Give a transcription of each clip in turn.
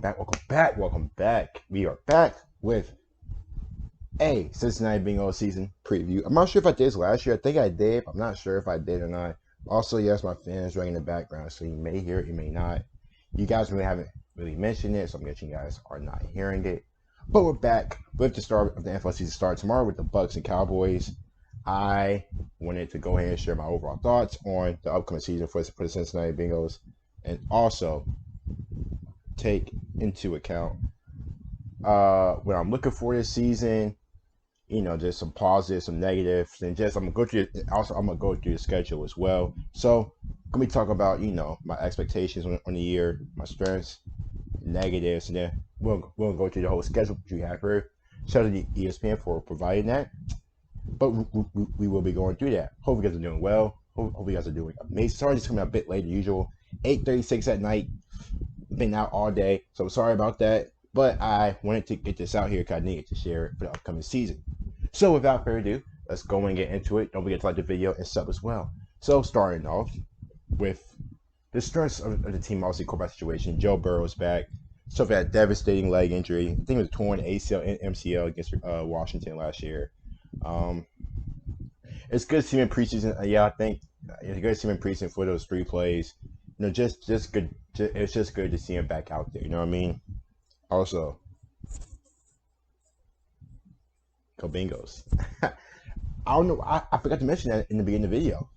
welcome back. We are back with a Cincinnati Bengals season preview. I'm not sure if I did this last year. I think I did. I'm not sure if I did or not. Also, yes, my fans running in the background, so you may hear it, you may not. You guys really haven't really mentioned it, so I'm guessing you guys are not hearing it. But we're back with the start of the NFL season start tomorrow with the Bucks and Cowboys. I wanted to go ahead and share my overall thoughts on the upcoming season for the Cincinnati Bengals, and also take into account what I'm looking for this season. Just some positives, some negatives, and just I'm gonna go through the schedule as well. So let me talk about my expectations on the year, my strengths, negatives, and then we'll go through the whole schedule which we have here. Shout out to ESPN for providing that. But we will be going through that. Hope you guys are doing well. Hope you guys are doing amazing. Sorry, just coming out a bit later than usual. 8:36 at night. Been out all day, so I'm sorry about that. But I wanted to get this out here because I needed to share it for the upcoming season. So without further ado, let's go and get into it. Don't forget to like the video and sub as well. So starting off with the strengths of the team, obviously quarterback situation. Joe Burrow's back. Suffered that devastating leg injury. I think it was torn ACL and MCL against Washington last year. It's good to see him in preseason. I think it's good to see him in preseason for those 3 plays. Just good. It's just good to see him back out there. You know what I mean? Also, go Bengals. I don't know. I forgot to mention that in the beginning of the video.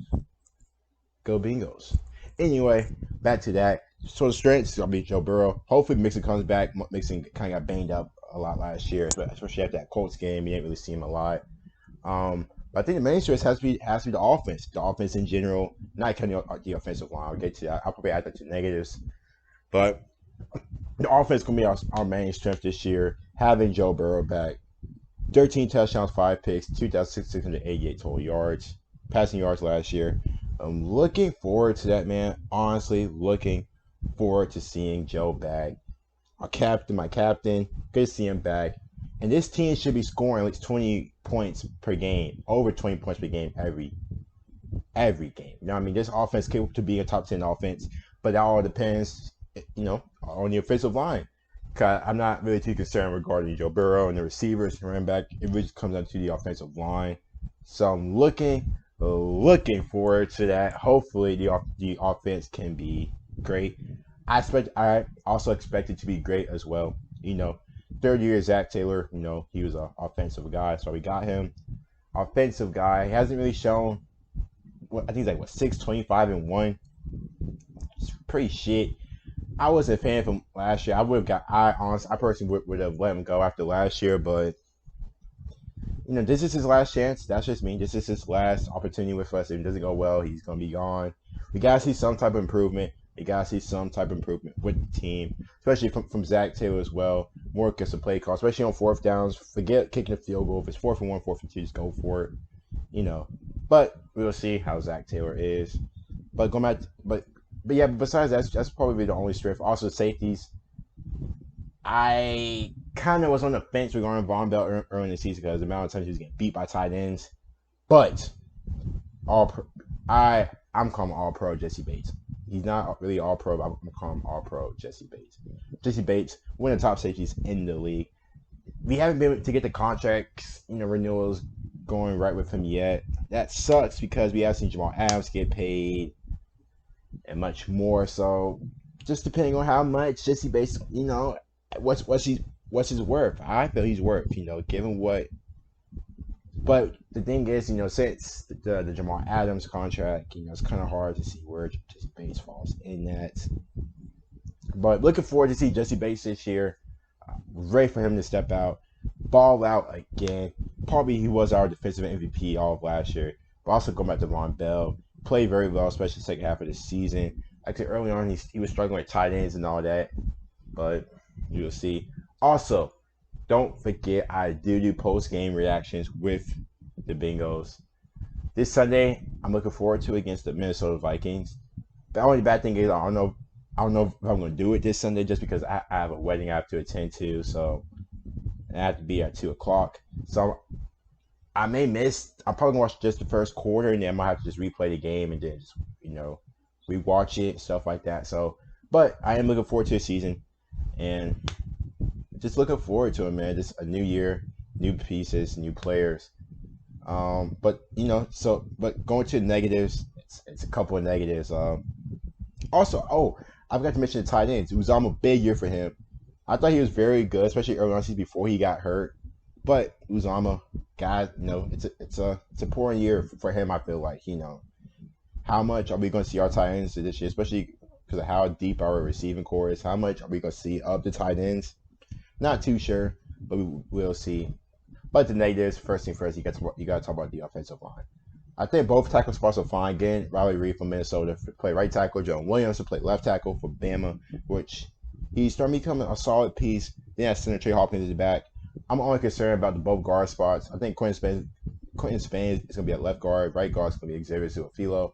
Go Bengals. Anyway, back to that. So the strengths, I'll be Joe Burrow. Hopefully Mixon comes back. Mixon kind of got banged up a lot last year, especially after that Colts game. You didn't really see him a lot. But I think the main stress has to be the offense. The offense in general, not counting the offensive line. I'll get to that. I'll probably add that to negatives. But the offense is going to be our main strength this year. Having Joe Burrow back. 13 touchdowns, 5 picks, 2,688 total yards, passing yards last year. I'm looking forward to that, man. Honestly, looking forward to seeing Joe back. My captain, good to see him back. And this team should be scoring at least 20 points per game, over 20 points per game every game. You know what I mean? This offense is capable to be a top 10 offense, but that all depends, on the offensive line. Cause I'm not really too concerned regarding Joe Burrow and the receivers and running back. It really comes down to the offensive line. So I'm looking forward to that. Hopefully the offense can be great. I also expect it to be great as well. Third year Zach Taylor, he was an offensive guy, so we got him. Offensive guy. He hasn't really shown I think it's 6-25-1. It's pretty shit. I wasn't a fan from last year. I personally would have let him go after last year, but this is his last chance. That's just me. This is his last opportunity with us. If it doesn't go well, he's gonna be gone. We gotta see some type of improvement. We gotta see some type of improvement with the team, especially from Zach Taylor as well. More against the play call, especially on 4th downs. Forget kicking a field goal. If it's 4th and 1, 4th and 2, just go for it. But we'll see how Zach Taylor is. But going back, but yeah, besides that, that's probably the only strength. Also, safeties. I kind of was on the fence regarding Von Bell early in the season because the amount of times he was getting beat by tight ends. But I'm calling him All-Pro Jesse Bates. He's not really All-Pro, but I'm calling him All-Pro Jesse Bates. Jesse Bates, one of the top safeties in the league. We haven't been able to get the contracts, renewals going right with him yet. That sucks because we have seen Jamal Adams get paid and much more. So just depending on how much Jesse Bates, what's his worth? I feel he's worth, given what. But the thing is, since the Jamal Adams contract, it's kind of hard to see where Jesse Bates falls in that. But looking forward to see Jesse Bates this year. Ready for him to step out, ball out again. Probably he was our defensive MVP all of last year. But also going back to Von Bell. Played very well, especially the second half of the season. Actually, early on, he was struggling with tight ends and all that. But you'll see. Also, don't forget, I do post-game reactions with the Bengals. This Sunday, I'm looking forward to against the Minnesota Vikings. The only bad thing is I don't know if I'm going to do it this Sunday just because I have a wedding I have to attend to. So I have to be at 2 o'clock. So I may miss. I'm probably going to watch just the first quarter, and then I might have to just replay the game and then just, rewatch it, stuff like that. So, but I am looking forward to the season. and just looking forward to it, man. Just a new year, new pieces, new players. But but going to the negatives, it's a couple of negatives. Also, I forgot to mention the tight ends. It was almost a big year for him. I thought he was very good, especially early on the season before he got hurt. But Uzama, God, it's a poor year for him. I feel like how much are we going to see our tight ends this year, especially because of how deep our receiving core is? How much are we going to see of the tight ends? Not too sure, but we will see. But the negatives, first thing first, you got to talk about the offensive line. I think both tackle spots are fine. Again, Riley Reed from Minnesota play right tackle. Joe Williams to play left tackle for Bama, which he's starting to become a solid piece. Then at center, Trey Hawkins is back. I'm only concerned about the both guard spots. I think Quentin Spain is going to be at left guard. Right guard is going to be Xavier Suafilo.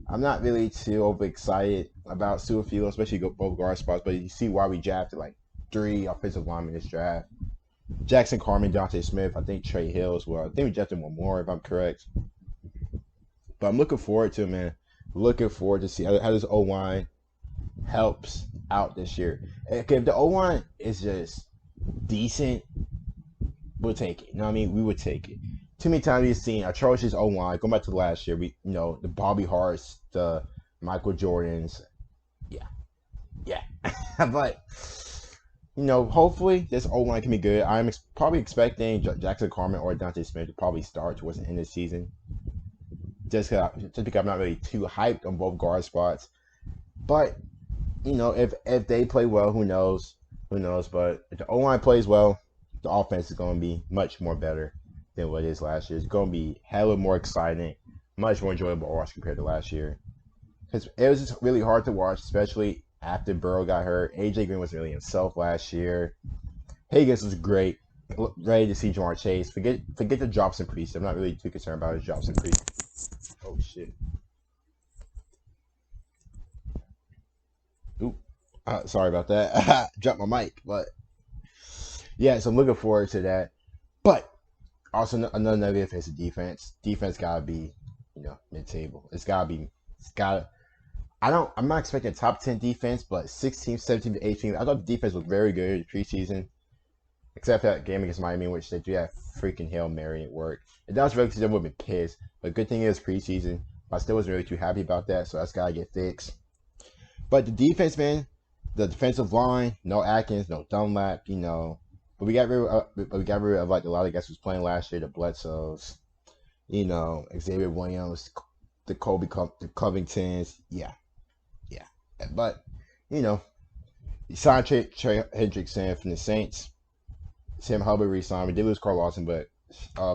I'm not really too overexcited about Suafilo, especially both guard spots. But you see why we drafted like 3 offensive linemen in this draft. Jackson Carman, Dante Smith, I think Trey Hill as well. I think we drafted one more if I'm correct. But I'm looking forward to it, man. Looking forward to see how this O-line helps out this year. Okay, if the O-line is just decent, we'll take it. You know what I mean? We would take it. Too many times we've seen atrocious O-line. Going back to last year, the Bobby Harts, the Michael Jordans. Yeah. But hopefully this O-line can be good. I'm probably expecting Jackson Carman or Dante Smith to probably start towards the end of the season. Just because I'm not really too hyped on both guard spots. But, if they play well, who knows? Who knows? But if the O-line plays well, the offense is going to be much more better than what it is last year. It's going to be hella more exciting, much more enjoyable to watch compared to last year. Because it was just really hard to watch, especially after Burrow got hurt. AJ Green wasn't really himself last year. Higgins was great. Ready to see Jamar Chase. Forget the drops and Priest. I'm not really too concerned about his drops and Priest. Oh shit. Oop. Sorry about that. Dropped my mic. But yeah, so I'm looking forward to that. But also another negative is the defense. Defense gotta be, mid-table. I'm not expecting a top 10 defense, but 16, 17 to 18. I thought the defense was very good in preseason. Except that game against Miami, which they do have freaking Hail Mary at work. If that was regular season, I would have been pissed. But good thing is preseason. I still wasn't really too happy about that, so that's got to get fixed. But the defense, man, the defensive line, no Atkins, no Dunlap, But we got rid of like a lot of guys who was playing last year, the Bledsoes, Xavier Williams, the Covingtons. Yeah. But, you signed Trey Hendrickson from the Saints. Sam Hubbard re-signed. We did lose Carl Lawson, but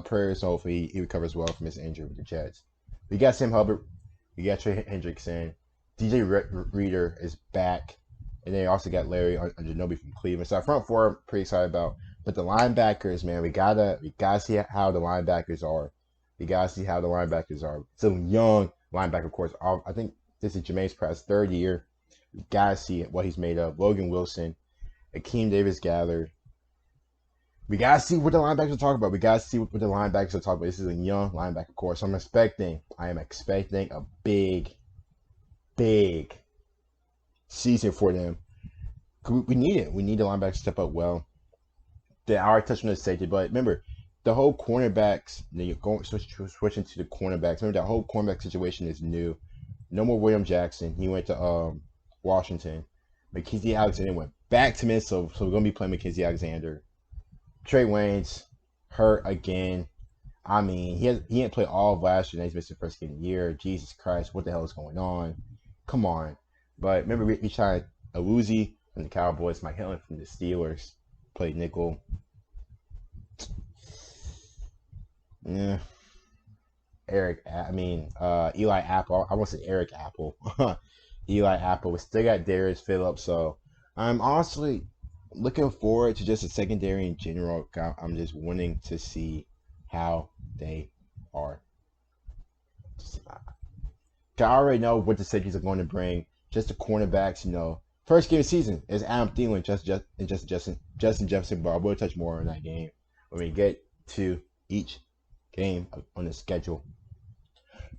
prayers hopefully he recovers well from his injury with the Jets. We got Sam Hubbard. We got Trey Hendrickson. DJ Reader is back. And then also got Larry Ojanobi from Cleveland. So our front four, I'm pretty excited about. But the linebackers, man, we gotta see how the linebackers are. Some young linebacker, of course. I think this is Jermaine's Pratt's 3rd year. We gotta see what he's made of. Logan Wilson, Akeem Davis-Gathered. We gotta see what the linebackers are talking about. This is a young linebacker course. So I am expecting a big season for them. We need it. We need the linebackers to step up well. I already touched on the safety, but remember, the whole cornerbacks, you're switching to the cornerbacks. Remember, that whole cornerback situation is new. No more William Jackson. He went to Washington. Mackenzie Alexander went back to Minnesota, so we're going to be playing Mackenzie Alexander. Trey Wayne's hurt again. I mean, he didn't play all of last year. He's missed the first game of the year. Jesus Christ, what the hell is going on? Come on. But remember, we tried Awuzie from the Cowboys, Mike Hilton from the Steelers, played nickel. Yeah. Eli Apple. I want to say Eric Apple. Eli Apple. We still got Darius Phillips. So I'm honestly looking forward to just a secondary in general. I'm just wanting to see how they are. I already know what the safeties are going to bring. Just the cornerbacks, First game of the season is Adam Thielen, Justin Jefferson. But I will touch more on that game when we get to each game on the schedule.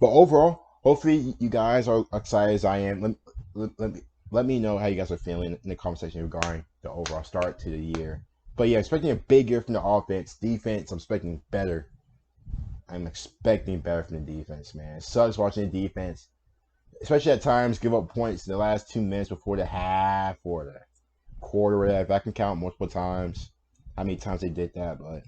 But overall, hopefully you guys are excited as I am. let me know how you guys are feeling in the comment section regarding the overall start to the year. But yeah, expecting a big year from the offense. Defense, I'm expecting better. I'm expecting better from the defense, man. It sucks watching the defense, especially at times, give up points in the last 2 minutes before the half or the quarter or whatever. I can count multiple times how many times they did that, but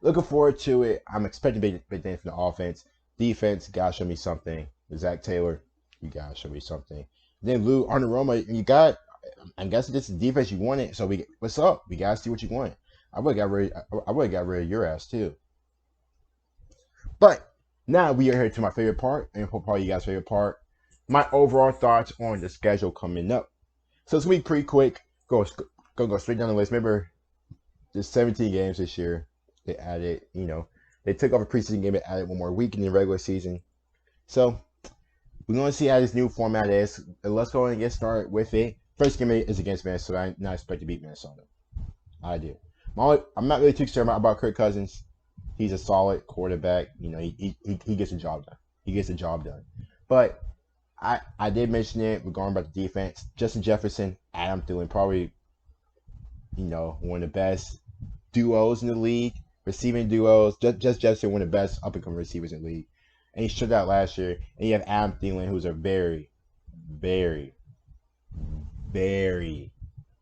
looking forward to it. I'm expecting big things from the offense. Defense, gotta show me something. Zach Taylor, you gotta show me something. Then Lou Arnoroma, you got. I guess this is the defense you wanted. So what's up? We gotta see what you want. I would have got rid. I would have got rid of your ass too. But now we are here to my favorite part, and probably you guys' favorite part. My overall thoughts on the schedule coming up. So it's gonna be pretty quick. Go straight down the list. Remember, there's 17 games this year. They added, they took off a preseason game and added one more week in the regular season. So we're going to see how this new format is. Let's go ahead and get started with it. First game is against Minnesota. I not expect to beat Minnesota. I do. I'm not really too concerned about Kirk Cousins. He's a solid quarterback. He gets the job done. He gets the job done. But I did mention it regarding about the defense. Justin Jefferson, Adam Thielen, probably, one of the best duos in the league. Receiving duos. Just Jefferson, one of the best up-and-coming receivers in the league. And he showed out last year. And you have Adam Thielen, who's a very, very, very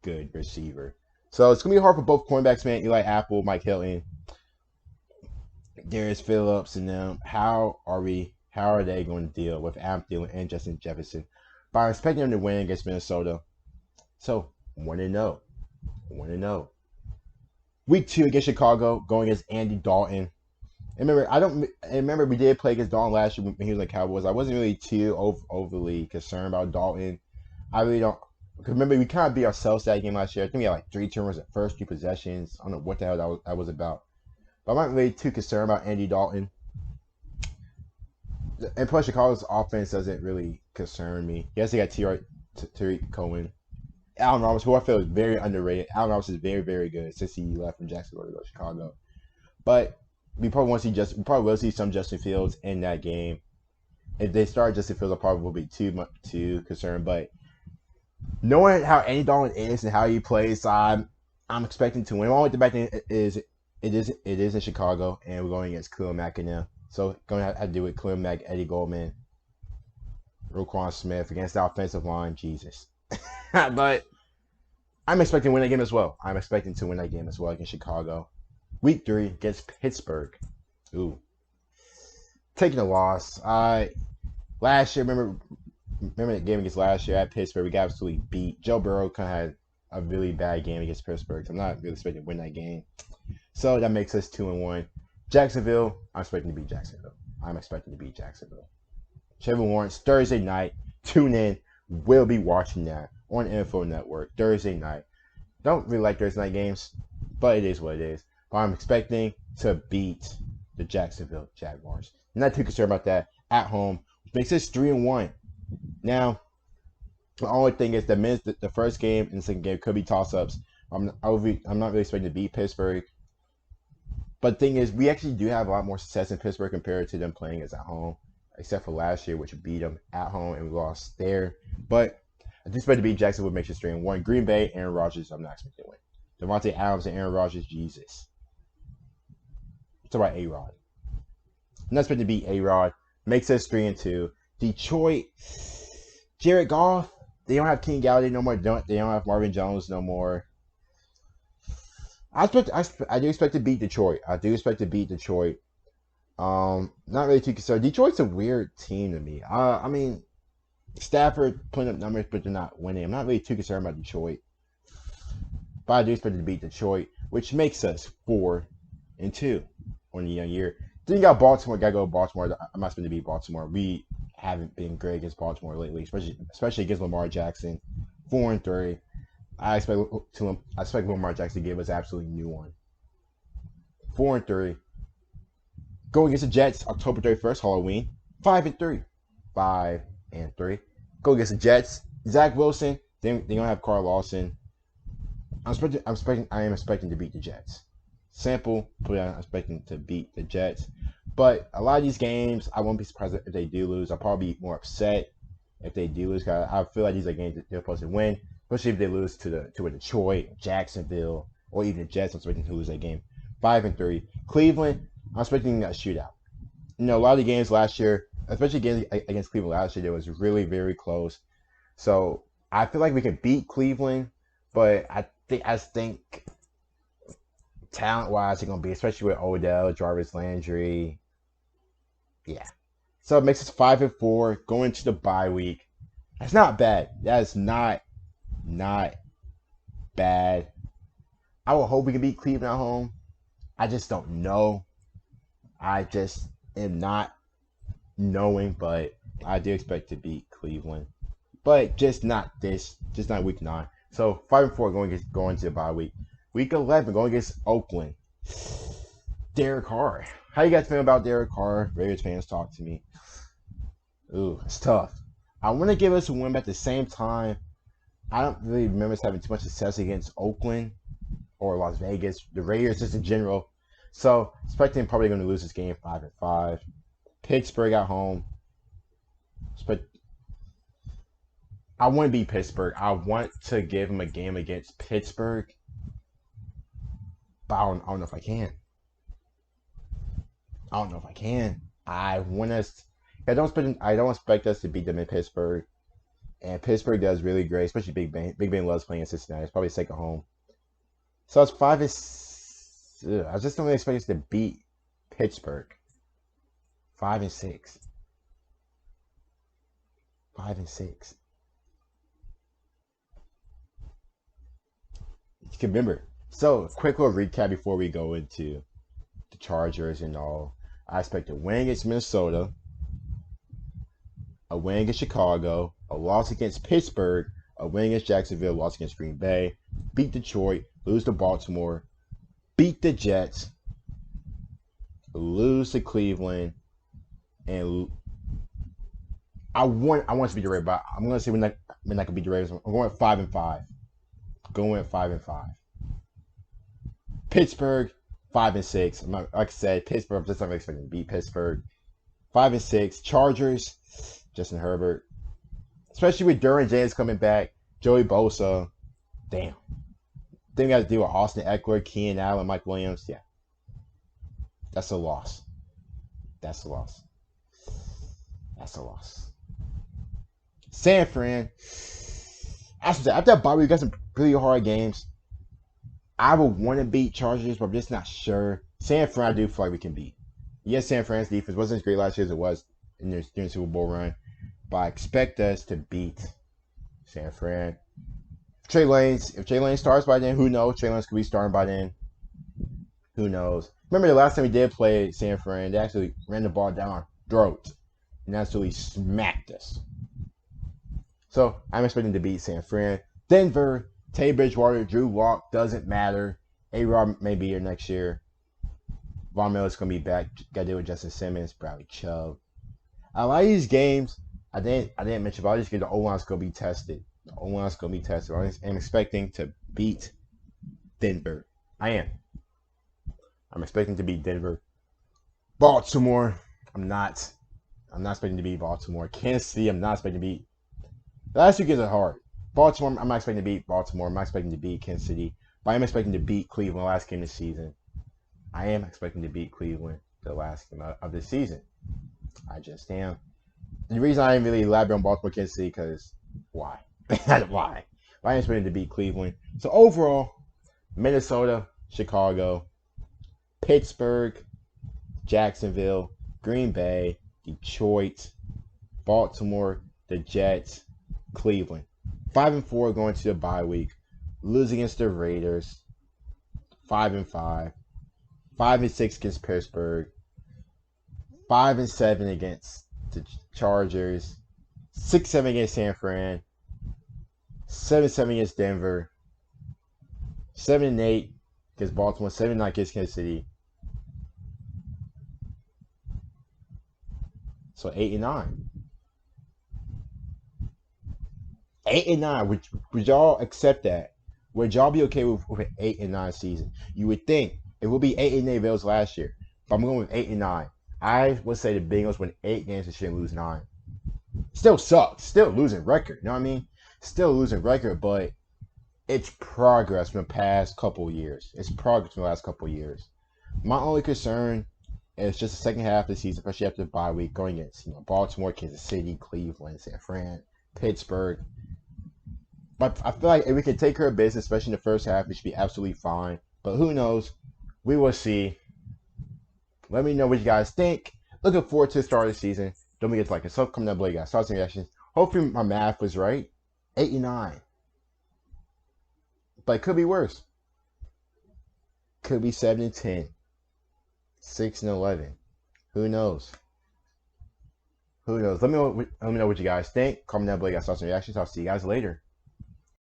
good receiver. So it's going to be hard for both cornerbacks, man. Eli Apple, Mike Hilton, Darius Phillips, and them. How are they going to deal with Adam Thielen and Justin Jefferson? But I'm expecting them to win against Minnesota. So, 1-0. 1-0. Week 2 against Chicago, going against Andy Dalton. And remember we did play against Dalton last year when he was in the Cowboys. I wasn't really too overly concerned about Dalton. I really don't. Because remember, we kind of beat ourselves that game last year. I think we had like 3 turnovers at first 3 possessions. I don't know what the hell that was about. But I'm not really too concerned about Andy Dalton. And plus, Chicago's offense doesn't really concern me. Yes, they got Tariq Cohen. Allen Robinson, who I feel is very underrated. Allen Robinson is very, very good since he left from Jacksonville to go to Chicago. But we probably will see some Justin Fields in that game. If they start Justin Fields, I probably will be too concerned. But knowing how Andy Dalton is and how he plays, I'm expecting to win. Only the bad thing is it is in Chicago, and we're going against Khalil Mack and them. So going to have to do with Khalil Mack, Eddie Goldman, Roquan Smith against the offensive line. Jesus. But I'm expecting to win that game as well. I'm expecting to win that game as well against Chicago. Week 3 against Pittsburgh. Ooh. Taking a loss. Last year, remember that game against last year at Pittsburgh, we got absolutely beat. Joe Burrow kind of had a really bad game against Pittsburgh. So I'm not really expecting to win that game. So that makes us 2-1. Jacksonville, I'm expecting to beat Jacksonville. Trevor Lawrence, Thursday night. Tune in. We'll be watching that on Info Network Thursday night. Don't really like Thursday night games, but it is what it is. But I'm expecting to beat the Jacksonville Jaguars. I'm not too concerned about that at home. Which makes us 3-1. Now, the only thing is that the first game and the second game could be toss-ups. I'm not really expecting to beat Pittsburgh. But the thing is, we actually do have a lot more success in Pittsburgh compared to them playing us at home. Except for last year, which beat them at home and we lost there. But I do expect to beat Jacksonville, makes us 3-1. Green Bay, Aaron Rodgers, I'm not expecting to win. Devontae Adams and Aaron Rodgers, Jesus. It's about A-Rod. I'm not expecting to beat A-Rod. Makes us 3-2. Detroit, Jared Goff, they don't have King Galladay no more. They don't have Marvin Jones no more. I do expect to beat Detroit. Not really too concerned. Detroit's a weird team to me. I mean, Stafford putting up numbers, but they're not winning. I'm not really too concerned about Detroit. But I do expect to beat Detroit, which makes us 4-2 on the young year. Then you got Baltimore. Gotta go to Baltimore. I'm not expecting to beat Baltimore. We haven't been great against Baltimore lately, especially against Lamar Jackson. 4-3. I expect Lamar Jackson to give us absolutely new one. 4-3. Go against the Jets, October 31st, Halloween. 5-3. 5-3. Go against the Jets. Zach Wilson. They're gonna have Carl Lawson. I am expecting to beat the Jets. Sample, but I'm expecting to beat the Jets. But a lot of these games, I won't be surprised if they do lose. I'll probably be more upset. if they do lose. Cause I feel like these are games that they're supposed to win, especially if they lose to a Detroit, Jacksonville, or even the Jets. I'm expecting to lose that game. 5-3. Cleveland, I'm expecting a shootout. A lot of the games last year, especially against Cleveland last year, it was really very close. So I feel like we can beat Cleveland, but I think talent wise, they're gonna be, especially with Odell, Jarvis Landry. Yeah. So it makes us 5-4 going to the bye week. That's not bad. That is not bad. I will hope we can beat Cleveland at home. I just don't know. I just am not knowing, but I do expect to beat Cleveland. But just not week 9. So 5-4 going to the bye week. Week 11 going against Oakland. Derek Carr. How you guys feel about Derek Carr? Raiders fans, talk to me. Ooh, it's tough. I want to give us a win, but at the same time, I don't really remember us having too much success against Oakland or Las Vegas, the Raiders just in general. So expecting probably going to lose this game 5-5. Pittsburgh at home. I want to beat Pittsburgh. I want to give them a game against Pittsburgh, but I don't know if I can. I don't know if I can. I want us. I don't expect us to beat them in Pittsburgh, and Pittsburgh does really great, especially Big Ben. Big Ben loves playing in Cincinnati. It's probably second home. So it's 5 I just don't expect us to beat Pittsburgh. 5-6. 5-6. You can remember. So, quick little recap before we go into the Chargers and all. I expect a win against Minnesota, a win against Chicago, a loss against Pittsburgh, a win against Jacksonville, a loss against Green Bay, beat Detroit, lose to Baltimore, beat the Jets, lose to Cleveland, and I want to beat the Ravens, but I'm going to say we're not going to beat the Ravens. I'm going at 5-5. Going at 5-5. Pittsburgh, 5-6. Like I said, Pittsburgh, I'm just not expecting to beat Pittsburgh. 5-6. Chargers, Justin Herbert. Especially with Derwin James coming back. Joey Bosa. Damn. Then we got to deal with Austin Eckler, Keenan Allen, Mike Williams. Yeah. That's a loss. That's a loss. That's a loss. San Fran. After that bye week, we got some pretty hard games. I would want to beat Chargers, but I'm just not sure. San Fran, I do feel like we can beat. Yes, San Fran's defense wasn't as great last year as it was during the Super Bowl run, but I expect us to beat San Fran. If Trey Lane starts by then, who knows? Trey Lane's could be starting by then. Who knows? Remember the last time we did play San Fran, they actually ran the ball down our throat and absolutely smacked us. So I'm expecting to beat San Fran. Denver, Teddy Bridgewater, Drew Lock, doesn't matter. A-Rob may be here next year. Von Miller's going to be back. Got to deal with Justin Simmons, Bradley Chubb. A lot of these games, I didn't mention, but I just get the O-line's going to be tested. The O-line's going to be tested. I'm expecting to beat Denver. I am. I'm expecting to beat Denver. Baltimore, I'm not expecting to beat Baltimore. Kansas City, I'm not expecting to beat. The last 2 games are hard. Baltimore, I'm not expecting to beat Baltimore. I'm not expecting to beat Kansas City. But I am expecting to beat Cleveland the last game of the season. I am expecting to beat Cleveland the last game of the season. I just am. The reason I didn't really elaborate on Baltimore, Kansas City, because why? Why? But I am expecting to beat Cleveland. So overall, Minnesota, Chicago, Pittsburgh, Jacksonville, Green Bay, Detroit, Baltimore, the Jets, Cleveland. 5-4 going to the bye week. Lose against the Raiders. 5-5. 5-6 against Pittsburgh. 5-7 against the Chargers. 6-7 against San Fran. 7-7 against Denver. 7-8 against Baltimore. 7-9 against Kansas City. So 8-9. 8-9. Would y'all accept that? Would y'all be okay with an 8-9 season? You would think it would be 8-8 Bills last year, but I'm going with 8-9. I would say the Bengals win 8 games and shouldn't lose 9. Still sucks. Still losing record. You know what I mean? Still losing record, but it's progress from the past couple years. It's progress from the last couple years. My only concern is just the second half of the season, especially after the bye week, going against Baltimore, Kansas City, Cleveland, San Fran, Pittsburgh. But I feel like if we can take care of business, especially in the first half, we should be absolutely fine. But who knows? We will see. Let me know what you guys think. Looking forward to the start of the season. Don't forget to like and sub, comment down below, guys. Thoughts and reactions. Hopefully my math was right. 8-9. But it could be worse. Could be 7-10. 6-11. Who knows? Who knows? Let me know what you guys think. Comment down below, guys. Thoughts and reactions. I'll see you guys later.